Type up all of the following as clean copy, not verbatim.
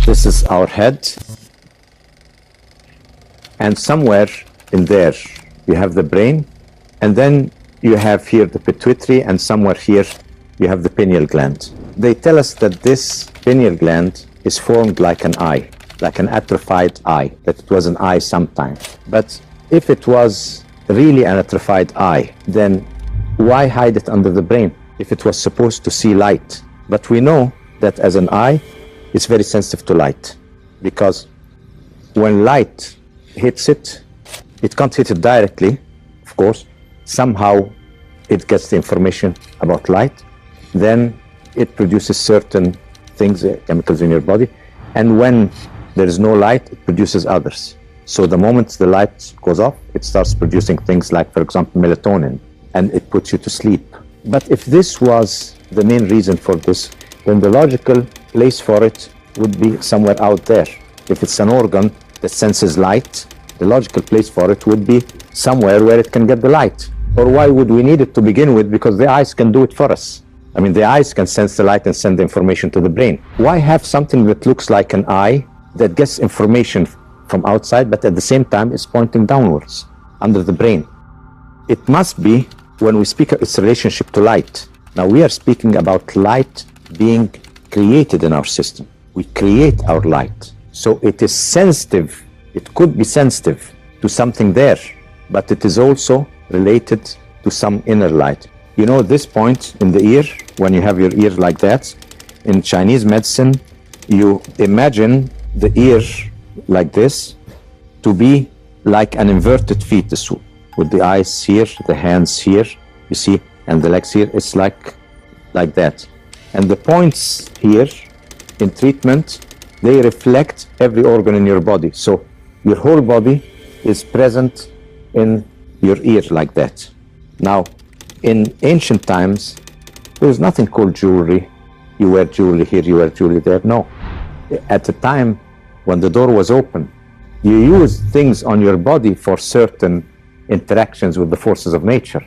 This is our head, and somewhere in there you have the brain, and then you have here the pituitary, and somewhere here you have the pineal gland. They tell us that this pineal gland is formed like an eye, like an atrophied eye, that it was an eye sometime. But if it was really an atrophied eye, then why hide it under the brain if it was supposed to see light? But we know that as an eye, it's very sensitive to light, because when light hits it, it can't hit it directly, of course. Somehow it gets the information about light, then it produces certain things, chemicals in your body, and when there is no light, it produces others. So the moment the light goes off, it starts producing things like, for example, melatonin, and it puts you to sleep. But if this was the main reason for this, then the logical place for it would be somewhere out there. If it's an organ that senses light, the logical place for it would be somewhere where it can get the light. Or why would we need it to begin with? Because the eyes can do it for us. I mean, the eyes can sense the light and send the information to the brain. Why have something that looks like an eye that gets information from outside, but at the same time is pointing downwards under the brain? It must be, when we speak of its relationship to light. Now we are speaking about light being created in our system. We create our light. So it is sensitive, it could be sensitive to something there, but it is also related to some inner light. You know, this point in the ear, when you have your ear like that, in Chinese medicine, you imagine the ear like this to be like an inverted fetus, with the eyes here, the hands here, you see, and the legs here. It's like that. And the points here in treatment, they reflect every organ in your body. So your whole body is present in your ear like that. Now, in ancient times, there was nothing called jewelry. You wear jewelry here, you wear jewelry there. No. At the time when the door was open, you used things on your body for certain interactions with the forces of nature.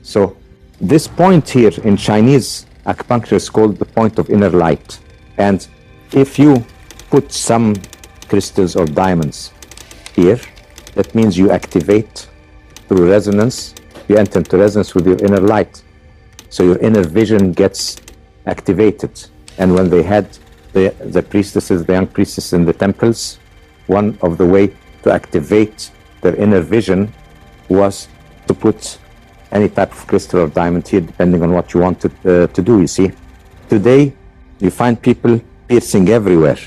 So this point here in Chinese acupuncture is called the point of inner light. And if you put some crystals or diamonds here, that means you activate through resonance, you enter into resonance with your inner light. So your inner vision gets activated. And when they had the priestesses, the young priestesses in the temples, one of the way to activate their inner vision was to put any type of crystal or diamond here, depending on what you wanted to do, you see. Today, you find people piercing everywhere.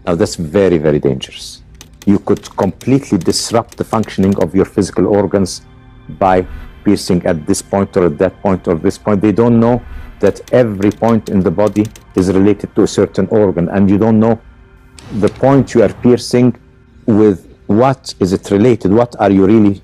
Now that's very, very dangerous. You could completely disrupt the functioning of your physical organs by piercing at this point or at that point or this point. They don't know that every point in the body is related to a certain organ, and you don't know the point you are piercing with what is it related, what are you really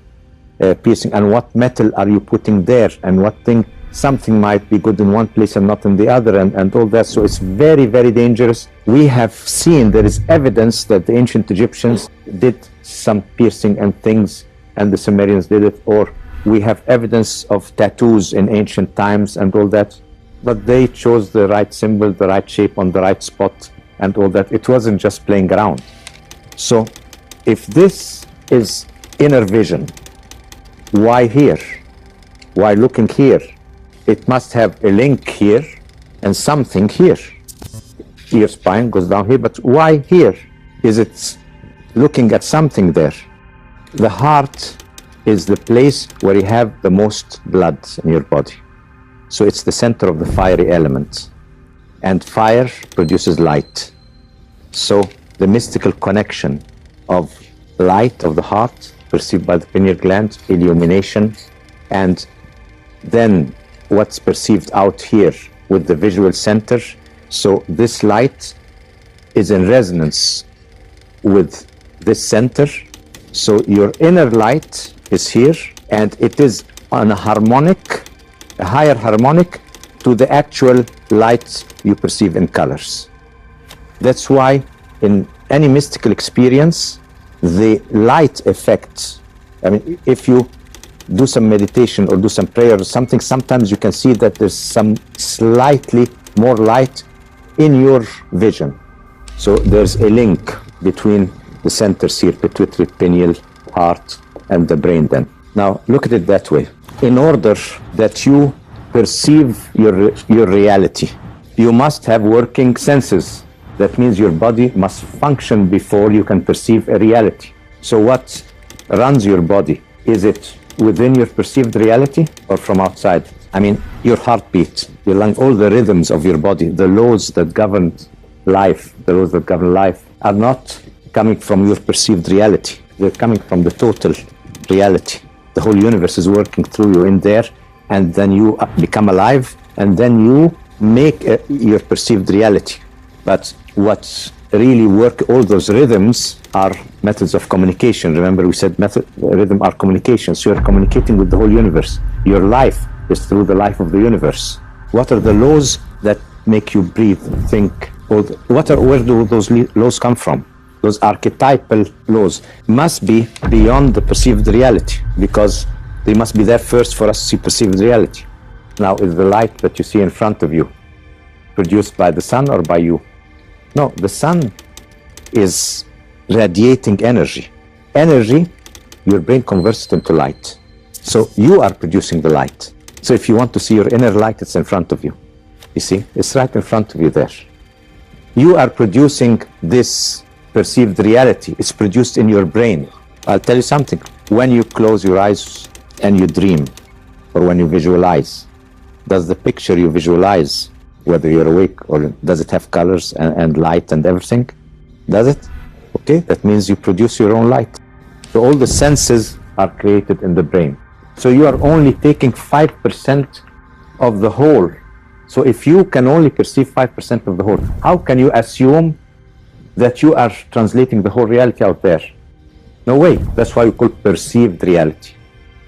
piercing, and what metal are you putting there, and what thing, something might be good in one place and not in the other, and all that. So it's very, very dangerous. We have seen, there is evidence that the ancient Egyptians did some piercing and things, and the Sumerians did it, or we have evidence of tattoos in ancient times and all that, but they chose the right symbol, the right shape on the right spot and all that. It wasn't just playing around. So if this is inner vision, why here? Why looking here? It must have a link here and something here. Ear spine goes down here, but why here? Is it looking at something there? The heart is the place where you have the most blood in your body. So it's the center of the fiery element. And fire produces light. So the mystical connection of light of the heart, perceived by the pineal gland, illumination, and then what's perceived out here with the visual center. So this light is in resonance with this center. So your inner light is here, and it is on a harmonic, a higher harmonic to the actual light you perceive in colors. That's why in any mystical experience, the light effect, I mean, if you do some meditation or do some prayer or something, sometimes you can see that there's some slightly more light in your vision. So there's a link between the centers here, pituitary, pineal, heart, and the brain then. Now, look at it that way. In order that you perceive your reality, you must have working senses. That means your body must function before you can perceive a reality. So what runs your body? Is it within your perceived reality or from outside? I mean, your heartbeat, your lung, all the rhythms of your body, the laws that govern life, are not coming from your perceived reality. They're coming from the total reality. The whole universe is working through you in there, and then you become alive, and then you make your perceived reality. But what really work, all those rhythms are methods of communication. Remember we said rhythm are communication. So you're communicating with the whole universe. Your life is through the life of the universe. What are the laws that make you breathe, think? Where do those laws come from? Those archetypal laws must be beyond the perceived reality, because they must be there first for us to see perceived reality. Now, is the light that you see in front of you produced by the sun or by you? No, the sun is radiating energy. Energy, your brain converts it into light. So you are producing the light. So if you want to see your inner light, it's in front of you. You see, it's right in front of you there. You are producing this perceived reality. It's produced in your brain. I'll tell you something. When you close your eyes and you dream, or when you visualize, does the picture you visualize, whether you're awake or does it have colors and light and everything? Does it? Okay, that means you produce your own light. So all the senses are created in the brain. So you are only taking 5% of the whole. So if you can only perceive 5% of the whole, how can you assume that you are translating the whole reality out there? No way. That's why we call perceived reality.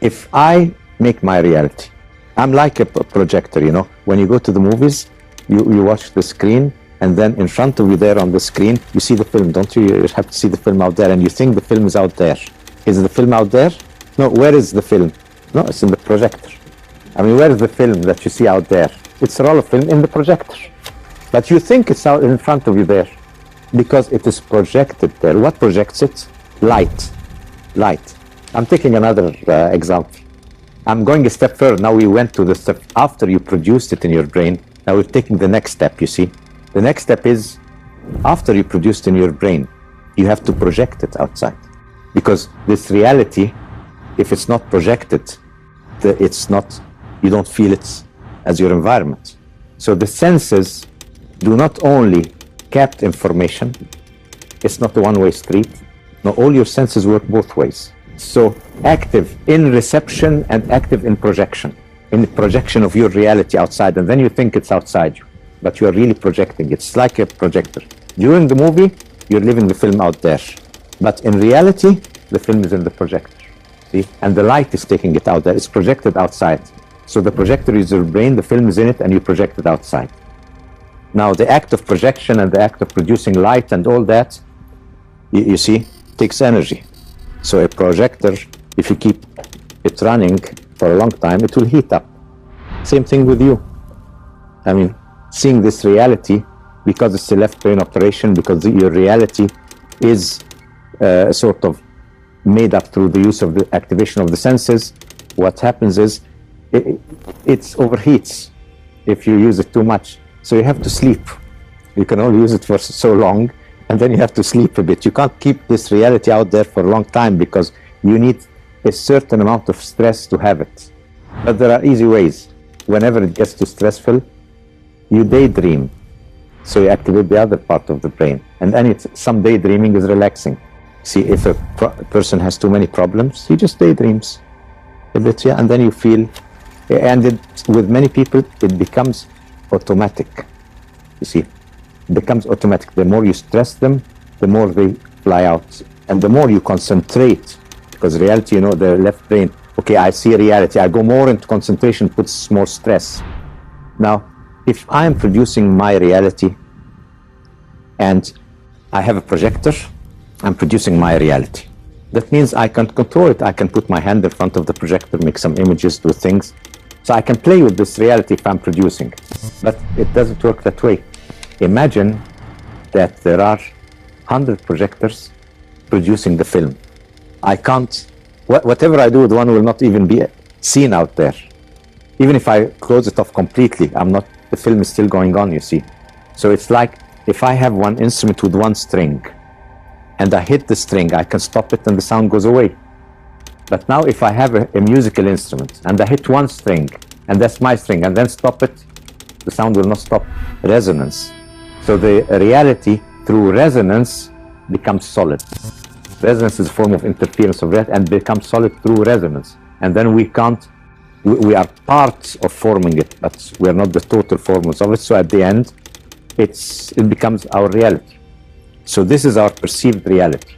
If I make my reality, I'm like a projector, you know. When you go to the movies, you watch the screen, and then in front of you there on the screen, you see the film, don't you? You have to see the film out there, and you think the film is out there. Is the film out there? No, where is the film? No, it's in the projector. I mean, where is the film that you see out there? It's a roll of film in the projector. But you think it's out in front of you there, because it is projected there. What projects it? Light. Light. I'm taking another example. I'm going a step further. Now we went to the step after you produced it in your brain. Now we're taking the next step, you see. The next step is, after you produced in your brain, you have to project it outside. Because this reality, if it's not projected, you don't feel it as your environment. So the senses do not only capture information, it's not a one-way street. No, all your senses work both ways. So active in reception and active in projection. In the projection of your reality outside, and then you think it's outside you, but you are really projecting. It's like a projector. During the movie, you're living the film out there, but in reality, the film is in the projector. See, and the light is taking it out there. It's projected outside. So the projector is your brain, the film is in it, and you project it outside. Now, the act of projection and the act of producing light and all that, you see, takes energy. So a projector, if you keep it running for a long time, it will heat up. Same thing with you. I mean, seeing this reality, because it's a left brain operation, because your reality is sort of made up through the use of the activation of the senses, what happens is it overheats if you use it too much. So you have to sleep. You can only use it for so long, and then you have to sleep a bit. You can't keep this reality out there for a long time, because you need a certain amount of stress to have it. But there are easy ways. Whenever it gets too stressful, you daydream. So you activate the other part of the brain. And then some daydreaming is relaxing. See, if a person has too many problems, he just daydreams a bit, yeah, and then you feel, and with many people, it becomes automatic. You see, it becomes automatic. The more you stress them, the more they fly out. And the more you concentrate, because reality, you know, the left brain, okay, I see reality, I go more into concentration, puts more stress. Now, if I am producing my reality and I have a projector, I'm producing my reality. That means I can control it. I can put my hand in front of the projector, make some images, do things. So I can play with this reality if I'm producing. But it doesn't work that way. Imagine that there are 100 projectors producing the film. I can't, whatever I do with one will not even be seen out there. Even if I close it off completely, the film is still going on, you see. So it's like if I have one instrument with one string and I hit the string, I can stop it and the sound goes away. But now if I have a musical instrument and I hit one string and that's my string and then stop it, the sound will not stop. Resonance. So the reality through resonance becomes solid. Resonance is a form of interference of reality and becomes solid through resonance. And then we are parts of forming it, but we are not the total formers of it. So at the end, it becomes our reality. So this is our perceived reality.